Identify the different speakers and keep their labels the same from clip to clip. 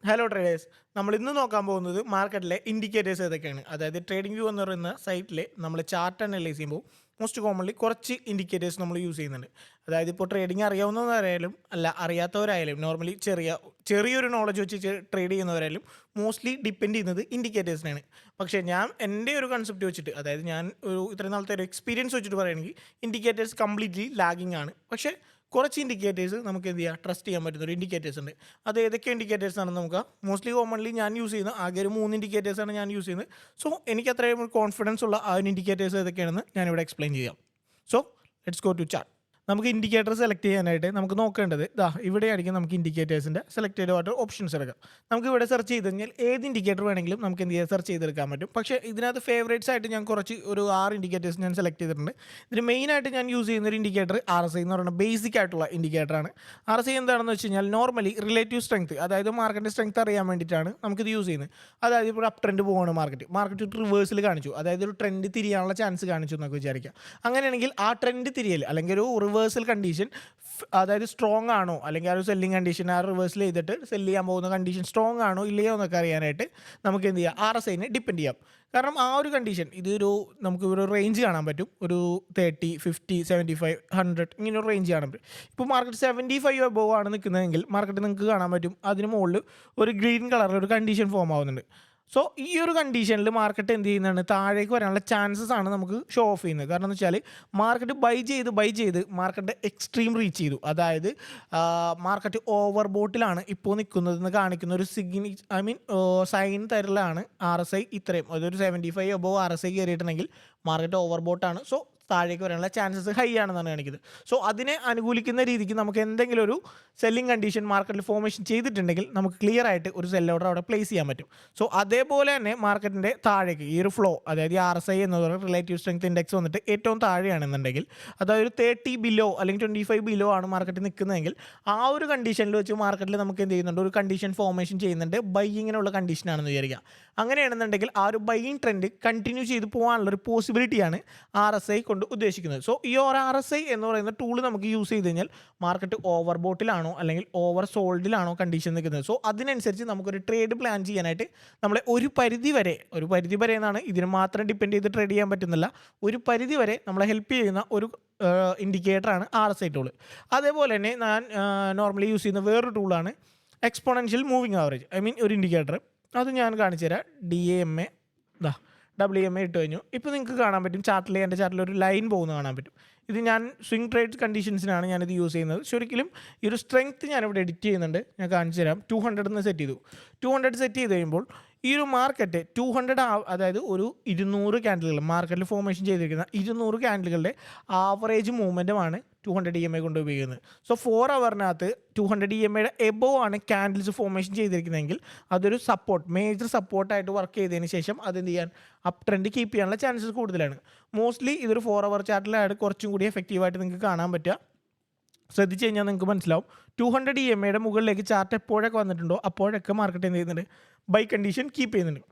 Speaker 1: Hello traders, നമ്മൾ ഇന്ന് നോക്കാൻ പോകുന്നത് മാർക്കറ്റിലെ ഇൻഡിക്കേറ്റേഴ്സ് ഏതൊക്കെയാണ്. അതായത് ട്രേഡിംഗ് വ്യൂ എന്ന് പറയുന്ന സൈറ്റിൽ നമ്മൾ ചാർട്ട് അനലൈസ് ചെയ്യുമ്പോൾ മോസ്റ്റ് കോമൺലി കുറച്ച് ഇൻഡിക്കേറ്റേഴ്സ് നമ്മൾ യൂസ് ചെയ്യുന്നുണ്ട്. അതായത് ഇപ്പോൾ ട്രേഡിംഗ് അറിയാവുന്നവരായാലും അല്ല അറിയാത്തവരായാലും നോർമലി ചെറിയൊരു നോളജ് വെച്ച് ട്രേഡ് ചെയ്യുന്നവരായാലും മോസ്റ്റ്ലി ഡിപ്പെൻഡ് ചെയ്യുന്നത് ഇൻഡിക്കേറ്റേഴ്സിനാണ്. പക്ഷേ ഞാൻ എൻ്റെ ഒരു കൺസെപ്റ്റ് വെച്ചിട്ട്, അതായത് ഞാൻ ഒരു ഇത്രയും നാളത്തെ ഒരു എക്സ്പീരിയൻസ് വെച്ചിട്ട് പറയുകയാണെങ്കിൽ ഇൻഡിക്കേറ്റേഴ്സ് കംപ്ലീറ്റ്ലി ലാഗിങ് ആണ്. പക്ഷേ കുറച്ച് ഇൻഡിക്കേറ്റേഴ്സ് നമുക്ക് എന്ത് ചെയ്യുക, ട്രസ്റ്റ് ചെയ്യാൻ പറ്റുന്ന ഒരു ഇൻഡിക്കേറ്റേഴ്സ് ഉണ്ട്. അത് ഏതൊക്കെ ഇൻഡിക്കേറ്റേഴ്സ് ആണെന്ന് നമുക്ക് മോസ്റ്റ്ലി കോമൺലി ഞാൻ യൂസ് ചെയ്യുന്ന ആകെ ഒരു 3 ഇൻഡിക്കേറ്റേഴ്സാണ് ഞാൻ യൂസ് ചെയ്യുന്നത്. സോ എനിക്ക് അത്രയും കോൺഫിഡൻസ് ഉള്ള ആ ഒരു ഇൻഡിക്കേറ്റേഴ്സ് ഏതൊക്കെയാണെന്ന് ഞാനിവിടെ എക്സ്പ്ലെയിൻ ചെയ്യാം. So let's go to chart. നമുക്ക് ഇൻഡിക്കേറ്റർ സെലക്ട് ചെയ്യാനായിട്ട് നമുക്ക് നോക്കേണ്ടത് ഇവിടെയായിരിക്കും. നമുക്ക് ഇൻഡിക്കേറ്റേഴ്സിൻ്റെ സെലക്ട് ചെയ്തവായിട്ട് ഓപ്ഷൻസ് എടുക്കാം. നമുക്ക് ഇവിടെ സെർച്ച് ചെയ്ത് കഴിഞ്ഞാൽ ഏത് ഇൻഡിക്കേറ്റർ വേണമെങ്കിലും നമുക്ക് എന്ത് ചെയ്യാം, സെർച്ച് ചെയ്തെടുക്കാൻ പറ്റും. പക്ഷേ ഇതിനകത്ത് ഫേവറേറ്റ്സ് ആയിട്ട് ഞാൻ ഒരു 6 ഇൻഡിക്കേറ്റേഴ്സ് ഞാൻ സെലക്ട് ചെയ്തിട്ടുണ്ട്. ഇതിന് മെയിനായിട്ട് ഞാൻ യൂസ് ചെയ്യുന്ന ഒരു ഇൻഡിക്കേറ്റർ RSI എന്ന് പറയുന്ന ബേസിക് ആയിട്ടുള്ള ഇൻഡിക്കേറ്ററാണ്. RSI എന്താണെന്ന് വെച്ച് കഴിഞ്ഞാൽ നോർമലി റിലേറ്റീവ് സ്ട്രെങ്ത്, അതായത് മാർക്കറ്റിൻ്റെ സ്ട്രെങ്ത് അറിയാൻ വേണ്ടിയിട്ടാണ് നമുക്കിത് യൂസ് ചെയ്യുന്നത്. അതായത് ഇപ്പോൾ അപ് ട്രെൻഡ് പോവാണ് മാർക്കറ്റ് റിവേഴ്സിൽ കാണിച്ചു, അതായത് ഒരു ട്രെൻഡ് തിരിയാനുള്ള ചാൻസ് കാണിച്ചു എന്നൊക്കെ വിചാരിക്കാം. അങ്ങനെയാണെങ്കിൽ ആ ട്രെൻഡ് തിരിയൽ അല്ലെങ്കിൽ ഒരു റിവേഴ്സൽ കണ്ടീഷൻ, അതായത് സ്ട്രോങ് ആണോ അല്ലെങ്കിൽ ആ ഒരു സെല്ലിംഗ് കണ്ടീഷൻ ആ റിവേഴ്സൽ ചെയ്തിട്ട് സെല്ല് ചെയ്യാൻ പോകുന്ന കണ്ടീഷൻ സ്ട്രോങ് ആണോ ഇല്ലയോ എന്നൊക്കെ അറിയാനായിട്ട് നമുക്ക് എന്ത് ചെയ്യാം, RSIനെ ഡിപ്പെൻഡ് ചെയ്യാം. കാരണം ആ ഒരു കണ്ടീഷൻ നമുക്ക് ഒരു റേഞ്ച് കാണാൻ പറ്റും. ഒരു 30, 50, 75, 100 ഇങ്ങനെ ഒരു റേഞ്ച് കാണാൻ പറ്റും. ഇപ്പോൾ മാർക്കറ്റ് 75 അബോവ് ആണ് നിൽക്കുന്നതെങ്കിൽ മാർക്കറ്റ് നിങ്ങൾക്ക് കാണാൻ പറ്റും അതിന് മുകളിൽ ഒരു ഗ്രീൻ കളറിൽ ഒരു കണ്ടീഷൻ ഫോം ആവുന്നുണ്ട്. സോ ഈ ഒരു കണ്ടീഷനിൽ മാർക്കറ്റ് എന്ത് ചെയ്യുന്നതാണ്, താഴേക്ക് വരാനുള്ള ചാൻസസ് ആണ് നമുക്ക് ഷോ ഓഫ് ചെയ്യുന്നത്. കാരണം എന്ന് വെച്ചാൽ മാർക്കറ്റ് ബൈ ചെയ്ത് മാർക്കറ്റ് എക്സ്ട്രീം റീച്ച് ചെയ്തു. അതായത് മാർക്കറ്റ് ഓവർ ബോട്ടിലാണ് ഇപ്പോൾ നിൽക്കുന്നതെന്ന് കാണിക്കുന്ന ഒരു സൈൻ തരലാണ് RSI. ഇത്രയും അതൊരു 75 അബോവ് RSI കയറിയിട്ടുണ്ടെങ്കിൽ മാർക്കറ്റ് ഓവർ ബോട്ടാണ്. സോ താഴേക്ക് വരാനുള്ള ചാൻസസ് ഹൈ ആണെന്നാണ് കാണിക്കുന്നത്. സോ അതിനെ അനുകൂലിക്കുന്ന രീതിക്ക് നമുക്ക് എന്തെങ്കിലും ഒരു സെല്ലിംഗ് കണ്ടീഷൻ മാർക്കറ്റിൽ ഫോർമേഷൻ ചെയ്തിട്ടുണ്ടെങ്കിൽ നമുക്ക് ക്ലിയർ ആയിട്ട് ഒരു സെൽ ഓർഡർ അവിടെ പ്ലേസ് ചെയ്യാൻ പറ്റും. സോ അതേപോലെ തന്നെ മാർക്കറ്റിൻ്റെ താഴേക്ക് ഈ ഒരു ഫ്ലോ, അതായത് RSI എന്ന് പറയുന്ന റിലേറ്റീവ് സ്ട്രെങ്ത് ഇൻഡെക്സ് വന്നിട്ട് ഏറ്റവും താഴെയാണെന്നുണ്ടെങ്കിൽ, അതായത് 30 ബിലോ അല്ലെങ്കിൽ 25 ബിലോ ആണ് മാർക്കറ്റ് നിൽക്കുന്നതെങ്കിൽ ആ ഒരു കണ്ടീഷനിൽ വെച്ച് മാർക്കറ്റിൽ നമുക്ക് എന്ത് ചെയ്യുന്നുണ്ട്, ഒരു കണ്ടീഷൻ ഫോർമേഷൻ ചെയ്യുന്നുണ്ട്. ബൈയിങ്ങിനുള്ള കണ്ടീഷനാണെന്ന് വിചാരിക്കുക. അങ്ങനെയാണെന്നുണ്ടെങ്കിൽ ആ ഒരു ബൈയിങ് ട്രെൻഡ് കണ്ടിന്യൂ ചെയ്ത് പോകാനുള്ള ഒരു പോസിബിലിറ്റിയാണ് RSI കൊണ്ട് ഉദ്ദേശിക്കുന്നത്. സോ ഈ ഒരു RSI എന്ന് പറയുന്ന ടൂൾ നമുക്ക് യൂസ് ചെയ്ത് കഴിഞ്ഞാൽ മാർക്കറ്റ് ഓവർ ബോട്ടിലാണോ അല്ലെങ്കിൽ ഓവർ സോൾഡിലാണോ കണ്ടീഷൻ നിൽക്കുന്നത്. സോ അതിനനുസരിച്ച് നമുക്കൊരു ട്രേഡ് പ്ലാൻ ചെയ്യാനായിട്ട് നമ്മളെ ഒരു പരിധി വരെ എന്നാണ്, ഇതിന് മാത്രം ഡിപ്പെൻഡ് ചെയ്ത് ട്രേഡ് ചെയ്യാൻ പറ്റുന്നില്ല, ഒരു പരിധി വരെ നമ്മളെ ഹെൽപ്പ് ചെയ്യുന്ന ഒരു ഇൻഡിക്കേറ്ററാണ് RSI ടൂൾ. അതേപോലെ തന്നെ ഞാൻ നോർമലി യൂസ് ചെയ്യുന്ന വേറൊരു ടൂളാണ് എക്സ്പോണൻഷ്യൽ മൂവിങ് ആവറേജ്, ഒരു ഇൻഡിക്കേറ്റർ. അത് ഞാൻ കാണിച്ചു തരാം. DMA WMA ഇട്ട് കഴിഞ്ഞു. ഇപ്പോൾ നിങ്ങൾക്ക് കാണാൻ പറ്റും എൻ്റെ ചാർട്ടിൽ ഒരു ലൈൻ പോകുന്നത് കാണാൻ പറ്റും. ഇത് ഞാൻ സ്വിംഗ് ട്രേഡ് കണ്ടീഷൻസിനാണ് ഞാനിത് യൂസ് ചെയ്യുന്നത്. ശരിക്കും ഈ ഒരു സ്ട്രെങ്ത് ഞാനിവിടെ എഡിറ്റ് ചെയ്യുന്നുണ്ട്, ഞാൻ കാണിച്ചു തരാം. 200 സെറ്റ് ചെയ്തു. 200 സെറ്റ് ചെയ്ത് കഴിയുമ്പോൾ ഈ ഒരു മാർക്കറ്റ് 200, അതായത് ഒരു 200 ക്യാൻഡിലുകൾ മാർക്കറ്റിൽ ഫോർമേഷൻ ചെയ്തിരിക്കുന്ന 200 ക്യാൻഡിലുകളുടെ ആവറേജ് മൂവ്മെൻറ്റുമാണ് 200 EMA കൊണ്ട് ഉപയോഗിക്കുന്നത്. സോ 4 ഹവറിനകത്ത് 200 EMAയുടെ എബോവ് ആണ് ക്യാൻഡിൽസ് ഫോർമേഷൻ ചെയ്തിരിക്കുന്നതെങ്കിൽ അതൊരു മേജർ സപ്പോർട്ടായിട്ട് വർക്ക് ചെയ്തതിന് ശേഷം അതെന്ത് ചെയ്യാൻ, അപ് ട്രെൻഡ് കീപ്പ് ചെയ്യാനുള്ള ചാൻസസ് കൂടുതലാണ്. മോസ്റ്റ്ലി ഇതൊരു 4 ഹവർ ചാർട്ടിലാണ് കുറച്ചും കൂടി എഫക്റ്റീവായിട്ട് നിങ്ങൾക്ക് കാണാൻ പറ്റുക. ശ്രദ്ധിച്ച് കഴിഞ്ഞാൽ നിങ്ങൾക്ക് മനസ്സിലാവും 200 EMAയുടെ മുകളിലേക്ക് ചാർട്ട് എപ്പോഴൊക്കെ വന്നിട്ടുണ്ടോ അപ്പോഴൊക്കെ മാർക്കറ്റ് എന്ത് ചെയ്യുന്നുണ്ട്, ബൈ കണ്ടീഷൻ കീപ്പ് ചെയ്യുന്നുണ്ട്.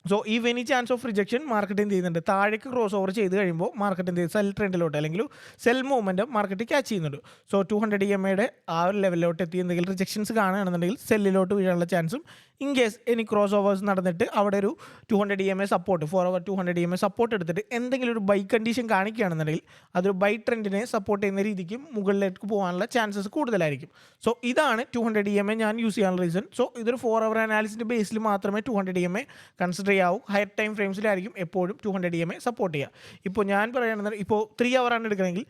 Speaker 1: സോ ഈ any chance of rejection market എന്ത് ചെയ്യുന്നുണ്ട്, താഴേക്ക് ക്രോസ് ഓവർ ചെയ്ത് കഴിയുമ്പോൾ മാർക്കറ്റ് എന്ത് ചെയ്യും, സെൽ ട്രെൻഡിലോട്ട് അല്ലെങ്കിൽ സെൽ മൂവ്മെൻറ്റ് മാർക്കറ്റ് ക്യാച്ച് ചെയ്യുന്നുണ്ട്. സോ 200 EMAയുടെ ആ ഒരു ലെവലിലോട്ട് എത്തി എന്തെങ്കിലും റിജക്ഷൻസ് കാണുകയാണെന്നുണ്ടെങ്കിൽ സെല്ലിലോട്ട് വീഴാനുള്ള ചാൻസും, ഇൻ കേസ് ഇനി ക്രോസ് ഓവേഴ്സ് നടന്നിട്ട് അവിടെ ഒരു 200 EMA സപ്പോർട്ട് 4 അവർ 200 EMA സപ്പോർട്ട് എടുത്തിട്ട് എന്തെങ്കിലും ഒരു ബൈ കണ്ടീഷൻ കാണിക്കുകയാണെന്നുണ്ടെങ്കിൽ അതൊരു ബൈ ട്രെൻഡിനെ സപ്പോർട്ട് ചെയ്യുന്ന രീതിക്ക് മുകളിലേക്ക് പോകാനുള്ള ചാൻസസ് കൂടുതലായിരിക്കും. സോ ഇതാണ് 200 EMA ഞാൻ യൂസ് ചെയ്യാനുള്ള റീസൺ. സോ ഇതൊരു 4 അവർ അനാലിസിൻ്റെ ബേസിൽ മാത്രമേ 200 EMA കൺസിഡർ ചെയ്യാവൂ. ഹയർ ടൈം ഫ്രെയിംസിലായിരിക്കും എപ്പോഴും 200 EMA സപ്പോർട്ട് ചെയ്യുക. ഇപ്പോൾ ഞാൻ പറയുകയാണെന്നുണ്ടെങ്കിൽ ഇപ്പോൾ 3 ഹവറാണ് എടുക്കണമെങ്കിൽ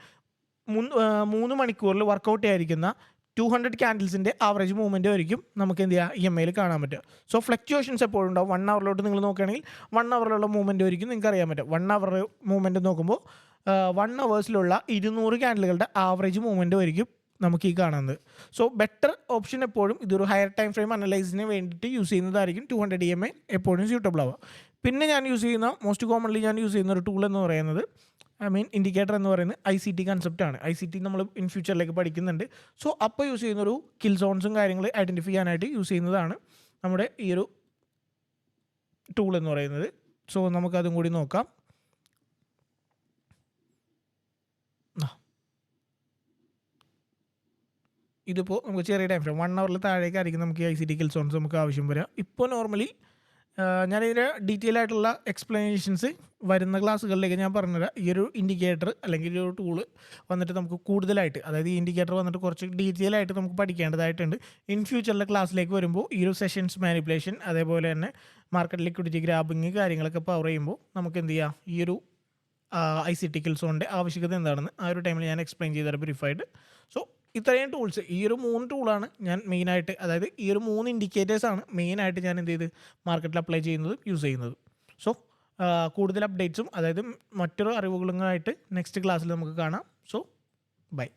Speaker 1: 3 മണിക്കൂറിൽ വർക്കൗട്ട് ചെയ്യാതിരിക്കുന്ന 200 ക്യാൻഡിൽസിൻ്റെ ആവറേജ് മൂവ്മെൻറ്റ് ആയിരിക്കും നമുക്ക് എന്ത് ചെയ്യുക, EMAയിൽ കാണാൻ പറ്റുക. സോ ഫ്ലക്ച്വേഷൻസ് എപ്പോഴും ഉണ്ടാവും. 1 ഹവറിലോട്ട് നിങ്ങൾ നോക്കുകയാണെങ്കിൽ 1 ഹവറിലുള്ള മൂവ്മെൻറ്റ് ആയിരിക്കും നിങ്ങൾക്ക് അറിയാൻ പറ്റും. 1 ഹവർ മൂവ്മെൻറ്റ് നോക്കുമ്പോൾ 1 ഹവേഴ്സിലുള്ള 200 ക്യാൻഡിലുകളുടെ ആവറേജ് മൂവ്മെൻറ്റ് ആയിരിക്കും നമുക്ക് ഈ കാണുന്നത്. സോ ബെറ്റർ ഓപ്ഷൻ എപ്പോഴും ഇതൊരു ഹയർ ടൈം ഫ്രെയിം അനലൈസിന് വേണ്ടിയിട്ട് യൂസ് ചെയ്യുന്നതായിരിക്കും 200 EMA എപ്പോഴും സ്യൂട്ടബിൾ ആവുക. പിന്നെ ഞാൻ യൂസ് ചെയ്യുന്ന മോസ്റ്റ് കോമൺലി ഞാൻ യൂസ് ചെയ്യുന്ന ഒരു ടൂൾ എന്ന് പറയുന്നത് ഇൻഡിക്കേറ്റർ എന്ന് പറയുന്നത് ICT കൺസെപ്റ്റാണ്. ICT നമ്മൾ ഇൻ ഫ്യൂച്ചറിലേക്ക് പഠിക്കുന്നുണ്ട്. സോ അപ്പോൾ യൂസ് ചെയ്യുന്നൊരു കിൽ സോൺസും കാര്യങ്ങൾ ഐഡൻറ്റിഫൈ ചെയ്യാനായിട്ട് യൂസ് ചെയ്യുന്നതാണ് നമ്മുടെ ഈ ഒരു ടൂൾ എന്ന് പറയുന്നത്. സോ നമുക്കതും കൂടി നോക്കാം. ഇതിപ്പോൾ നമുക്ക് ചെറിയ ടൈം ഫ്രെയിം 1 ഹവറിൽ താഴേക്കായിരിക്കും നമുക്ക് ഈ ICT Kill Zones നമുക്ക് ആവശ്യം വരിക. ഇപ്പോൾ നോർമലി ഞാനിതിൻ്റെ ഡീറ്റെയിൽ ആയിട്ടുള്ള എക്സ്പ്ലനേഷൻസ് വരുന്ന ക്ലാസ്സുകളിലേക്ക് ഞാൻ പറഞ്ഞുതരാം. ഈ ഒരു ഇൻഡിക്കേറ്റർ അല്ലെങ്കിൽ ഈ ഒരു ടൂള് വന്നിട്ട് നമുക്ക് കൂടുതലായിട്ട്, അതായത് ഈ ഇൻഡിക്കേറ്റർ വന്നിട്ട് കുറച്ച് ഡീറ്റെയിൽ ആയിട്ട് നമുക്ക് പഠിക്കേണ്ടതായിട്ടുണ്ട്. ഇൻ ഫ്യൂച്ചറിലെ ക്ലാസ്സിലേക്ക് വരുമ്പോൾ ഈ ഒരു സെഷൻസ് മാനിപ്പുലേഷൻ, അതേപോലെ തന്നെ മാർക്കറ്റ് ലിക്വിഡിറ്റി ഗ്രാബിങ് കാര്യങ്ങളൊക്കെ പവർ ചെയ്യുമ്പോൾ നമുക്ക് എന്ത് ചെയ്യാം, ഈ ഒരു ICT Kill Zoneൻ്റെ ആവശ്യകത എന്താണെന്ന് ആ ഒരു ടൈമിൽ ഞാൻ എക്സ്പ്ലെയിൻ ചെയ്തത് ബ്രീഫായിട്ട്. സോ ഇത്രയും ടൂൾസ്, ഈ ഒരു 3 ടൂളാണ് ഞാൻ മെയിനായിട്ട്, അതായത് ഈ ഒരു 3 ഇൻഡിക്കേറ്റേഴ്സാണ് മെയിനായിട്ട് ഞാൻ എന്ത് ചെയ്ത് മാർക്കറ്റിൽ അപ്ലൈ ചെയ്യുന്നതും യൂസ് ചെയ്യുന്നതും. സോ കൂടുതൽ അപ്ഡേറ്റ്സും അതായത് മറ്റൊരു അറിവുകളുമായിട്ട് നെക്സ്റ്റ് ക്ലാസ്സിൽ നമുക്ക് കാണാം. So by.